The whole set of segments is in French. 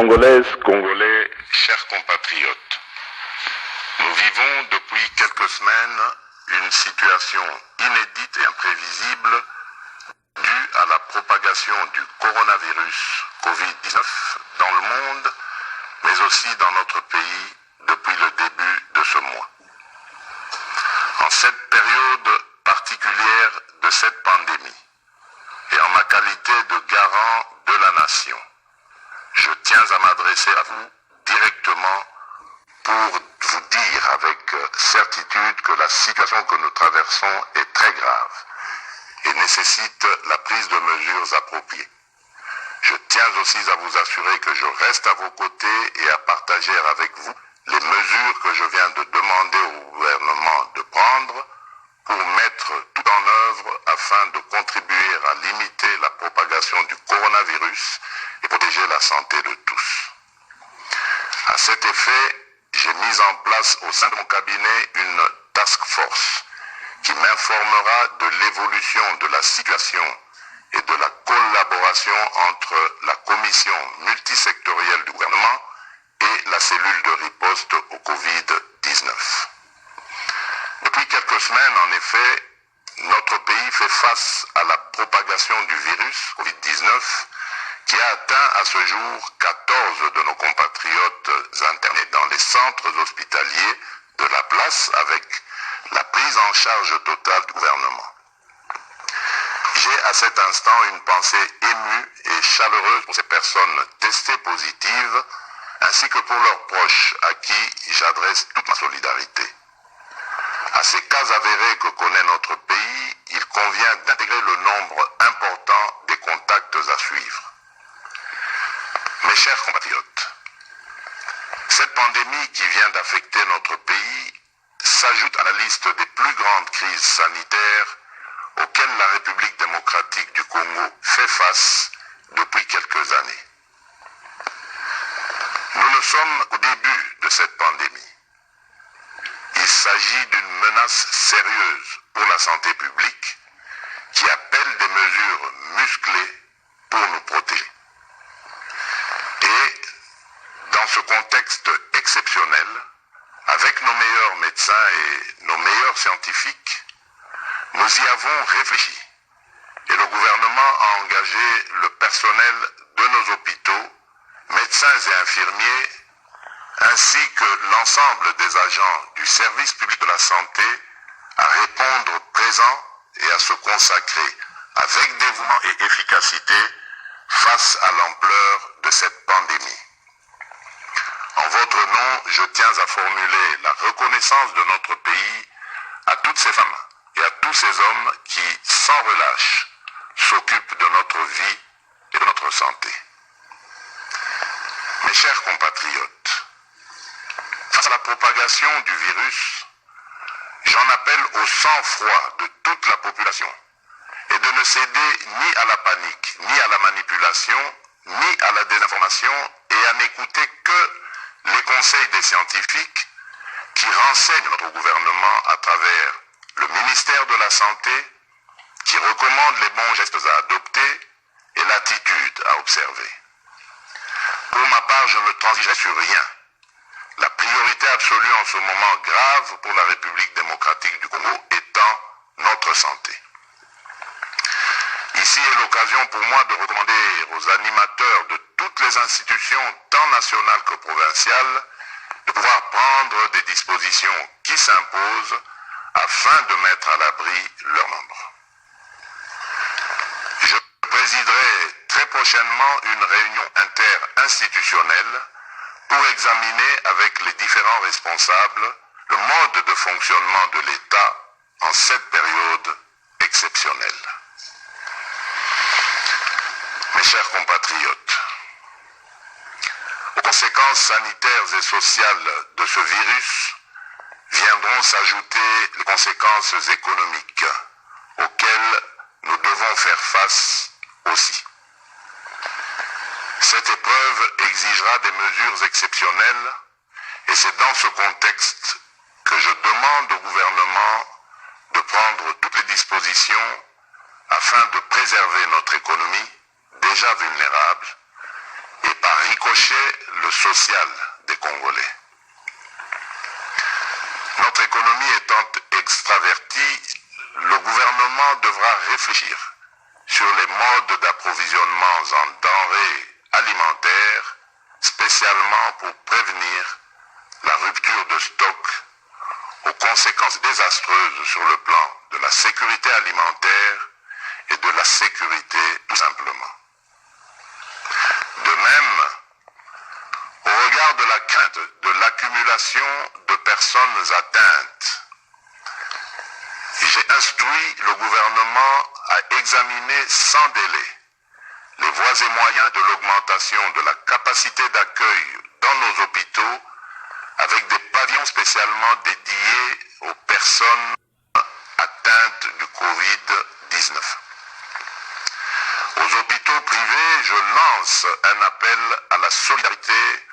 Congolaises, Congolais, chers compatriotes, nous vivons depuis quelques semaines une situation inédite et imprévisible due à la propagation du coronavirus Covid-19 dans le monde, mais aussi dans notre pays depuis le début de ce mois. En cette période particulière de cette pandémie, et en ma qualité de garant de la nation, je tiens à m'adresser à vous directement pour vous dire avec certitude que la situation que nous traversons est très grave et nécessite la prise de mesures appropriées. Je tiens aussi à vous assurer que je reste à vos côtés et à partager avec vous les mesures que je viens de demander au gouvernement de prendre pour mettre tout en œuvre afin de contribuer à limiter la propagation du coronavirus et protéger la santé de tous. À cet effet, j'ai mis en place au sein de mon cabinet une task force qui m'informera de l'évolution de la situation et de la collaboration entre la commission multisectorielle du gouvernement et la cellule de riposte au Covid-19. Depuis quelques semaines, en effet, notre pays fait face à la propagation du virus Covid-19 qui a atteint à ce jour 14 de nos compatriotes internés dans les centres hospitaliers de la place avec la prise en charge totale du gouvernement. J'ai à cet instant une pensée émue et chaleureuse pour ces personnes testées positives ainsi que pour leurs proches à qui j'adresse toute ma solidarité. À ces cas avérés que connaît notre pays, il convient d'intégrer le nombre important des contacts à suivre. Mes chers compatriotes, cette pandémie qui vient d'affecter notre pays s'ajoute à la liste des plus grandes crises sanitaires auxquelles la République démocratique du Congo fait face depuis quelques années. Nous ne sommes qu'au début de cette pandémie. Il s'agit d'une menace sérieuse pour la santé publique qui appelle des mesures musclées pour nous protéger. Et dans ce contexte exceptionnel, avec nos meilleurs médecins et nos meilleurs scientifiques, nous y avons réfléchi et le gouvernement a engagé le personnel de nos hôpitaux, médecins et infirmiers, ainsi que l'ensemble des agents du service public de la santé à répondre présent et à se consacrer avec dévouement et efficacité face à l'ampleur de cette pandémie. En votre nom, je tiens à formuler la reconnaissance de notre pays à toutes ces femmes et à tous ces hommes qui, sans relâche, s'occupent de notre vie et de notre santé. Mes chers compatriotes, face à la propagation du virus, j'en appelle au sang-froid de toute la population et de ne céder ni à la panique, ni à la manipulation, ni à la désinformation et à n'écouter que les conseils des scientifiques qui renseignent notre gouvernement à travers le ministère de la Santé, qui recommande les bons gestes à adopter et l'attitude à observer. Pour ma part, je ne transigerai sur rien. La priorité absolue en ce moment grave pour la République démocratique du Congo étant notre santé. Ici est l'occasion pour moi de recommander aux animateurs de toutes les institutions, tant nationales que provinciales, de pouvoir prendre des dispositions qui s'imposent afin de mettre à l'abri leurs membres. Je présiderai très prochainement une réunion interinstitutionnelle pour examiner avec les différents responsables le mode de fonctionnement de l'État en cette période exceptionnelle. Mes chers compatriotes, aux conséquences sanitaires et sociales de ce virus viendront s'ajouter les conséquences économiques auxquelles nous devons faire face aussi. Cette épreuve exigera des mesures exceptionnelles et c'est dans ce contexte que je demande au gouvernement de prendre toutes les dispositions afin de préserver notre économie déjà vulnérable et par ricocher le social des Congolais. Notre économie étant extravertie, le gouvernement devra réfléchir sur les modes d'approvisionnement en denrées alimentaires, spécialement pour prévenir la rupture de stock aux conséquences désastreuses sur le plan de la sécurité alimentaire et de la sécurité tout simplement. De même, au regard de la crainte de l'accumulation de personnes atteintes, j'ai instruit le gouvernement à examiner sans délai les voies et moyens de l'augmentation de la capacité d'accueil dans nos hôpitaux avec des pavillons spécialement dédiés aux personnes atteintes du Covid-19. Aux hôpitaux privés, je lance un appel à la solidarité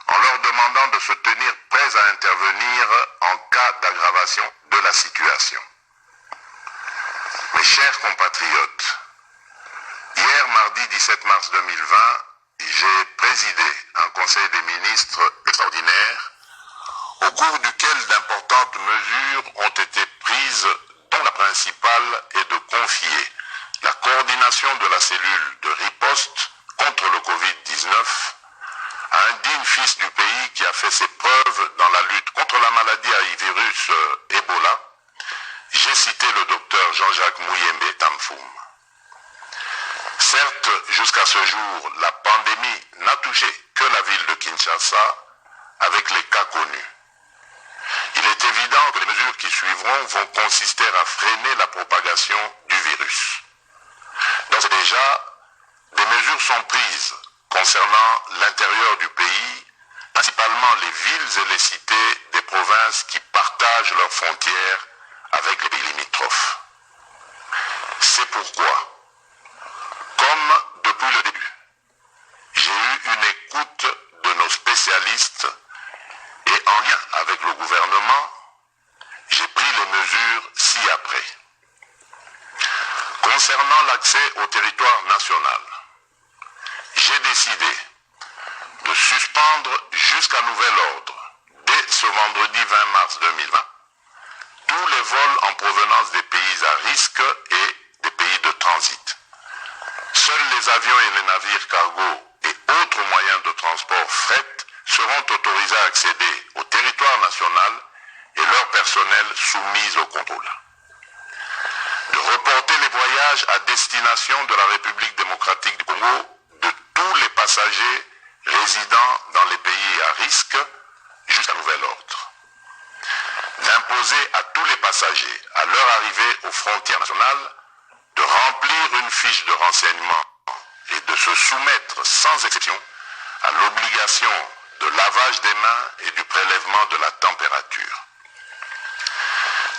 en leur demandant de se tenir prêts à intervenir en cas d'aggravation de la situation. Mes chers compatriotes, hier mardi 17 mars 2020, j'ai présidé un conseil des ministres extraordinaire au cours duquel d'importantes mesures ont été prises, dont la principale est de confier la coordination de la cellule de riposte contre le Covid-19 à un digne fils du pays qui a fait ses preuves dans la lutte contre la maladie à virus Ebola. J'ai cité le docteur Jean-Jacques Muyembe Tamfoum. Certes, jusqu'à ce jour, la pandémie n'a touché que la ville de Kinshasa avec les cas connus. Il est évident que les mesures qui suivront vont consister à freiner la propagation du virus. D'ores et déjà, des mesures sont prises concernant l'intérieur du pays, principalement les villes et les cités des provinces qui partagent leurs frontières avec les pays limitrophes. C'est pourquoi, comme depuis le début, j'ai eu une écoute de nos spécialistes et en lien avec le gouvernement, j'ai pris les mesures ci-après. Concernant l'accès au territoire national, j'ai décidé de suspendre jusqu'à nouvel ordre, dès ce vendredi 20 mars 2020, tous les vols en provenance des pays à risque et des pays de transit. Seuls les avions et les navires cargo et autres moyens de transport fret seront autorisés à accéder au territoire national et leur personnel soumis au contrôle. De reporter les voyages à destination de la République démocratique du Congo de tous les passagers résidant dans les pays à risque jusqu'à nouvel ordre. D'imposer à tous les passagers, à leur arrivée aux frontières nationales, de remplir une fiche de renseignement et de se soumettre sans exception à l'obligation de lavage des mains et du prélèvement de la température.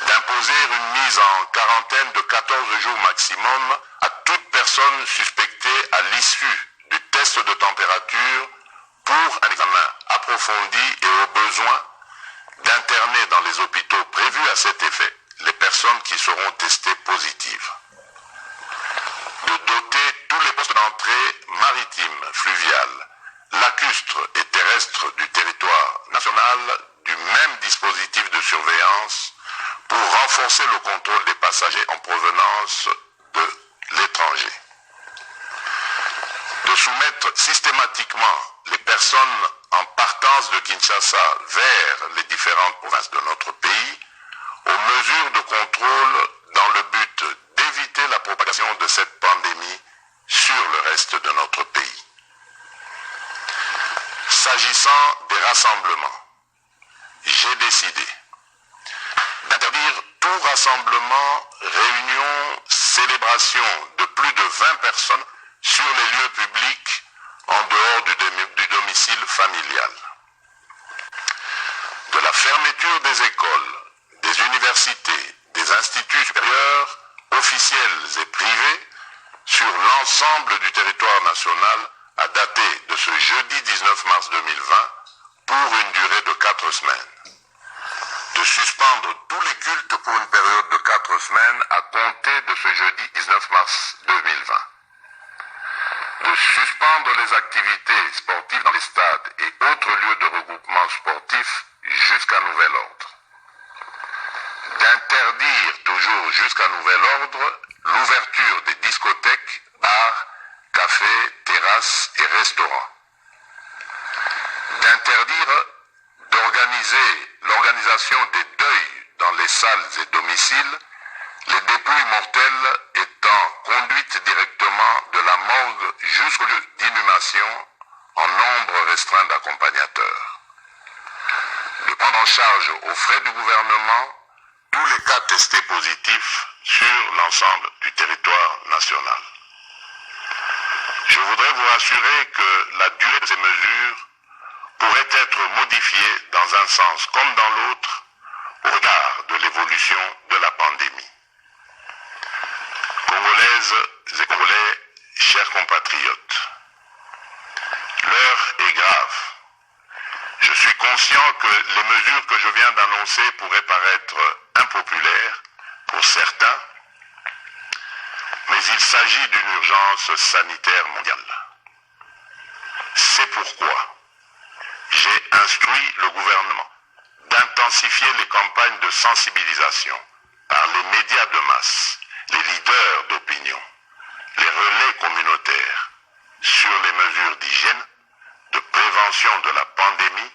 D'imposer une mise en quarantaine de 14 jours maximum à toute personne suspectée à l'issue du test de température pour un examen approfondi et au besoin d'interner dans les hôpitaux prévus à cet effet les personnes qui seront testées positives. De doter tous les postes d'entrée maritimes, fluviales, lacustres et terrestres du territoire national du même dispositif de surveillance pour renforcer le contrôle des passagers en provenance de l'étranger. De soumettre systématiquement les personnes en partance de Kinshasa vers les différentes provinces de notre pays aux mesures de contrôle dans le but d'éviter la propagation de cette pandémie sur le reste de notre pays. S'agissant des rassemblements, j'ai décidé d'interdire tout rassemblement, réunion, célébration de plus de 20 personnes sur les lieux publics en dehors du domicile familial. De la fermeture des écoles, des universités, des instituts supérieurs, officiels et privés, sur l'ensemble du territoire national à dater de ce jeudi 19 mars 2020 pour une durée de 4 semaines. De suspendre tous les cultes pour une période de 4 semaines à compter de ce jeudi 19 mars 2020. De suspendre les activités sportives dans les stades et autres lieux de regroupement sportif jusqu'à nouvel ordre. D'interdire toujours jusqu'à nouvel ordre l'ouverture des discothèques, bars, cafés, terrasses et restaurants. D'interdire d'organiser l'organisation des deuils dans les salles et domiciles, les dépouilles mortelles étant conduites directement de la morgue jusqu'au lieu d'inhumation en nombre restreint d'accompagnateurs. De prendre en charge aux frais du gouvernement tous les cas testés positifs sur l'ensemble du territoire national. Je voudrais vous rassurer que la durée de ces mesures pourrait être modifiée dans un sens comme dans l'autre au regard de l'évolution de la pandémie. Congolaises et Congolais, chers compatriotes, l'heure est grave. Je suis conscient que les mesures que je viens d'annoncer pourraient paraître impopulaires pour certains, mais il s'agit d'une urgence sanitaire mondiale. C'est pourquoi j'ai instruit le gouvernement d'intensifier les campagnes de sensibilisation par les médias de masse, les leaders d'opinion, les relais communautaires sur les mesures d'hygiène, de prévention de la pandémie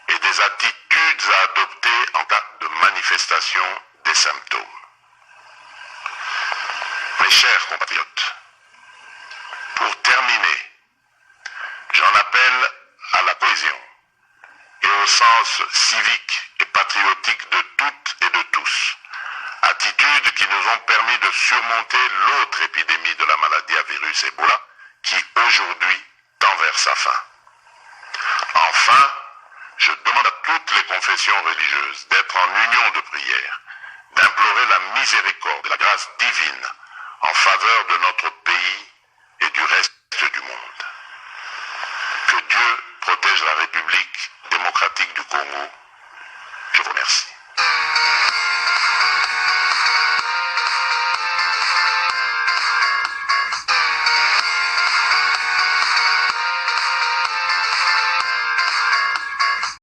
et des attitudes à adopter en cas de manifestation des symptômes. Mes chers compatriotes, pour terminer, j'en appelle à la cohésion et au sens civique et patriotique de toutes et de tous, attitudes qui nous ont permis de surmonter l'autre épidémie de la maladie à virus Ebola qui aujourd'hui tend vers sa fin. Enfin, je demande à toutes les confessions religieuses d'être en union de prière, d'implorer la miséricorde et la grâce divine en faveur de notre pays et du reste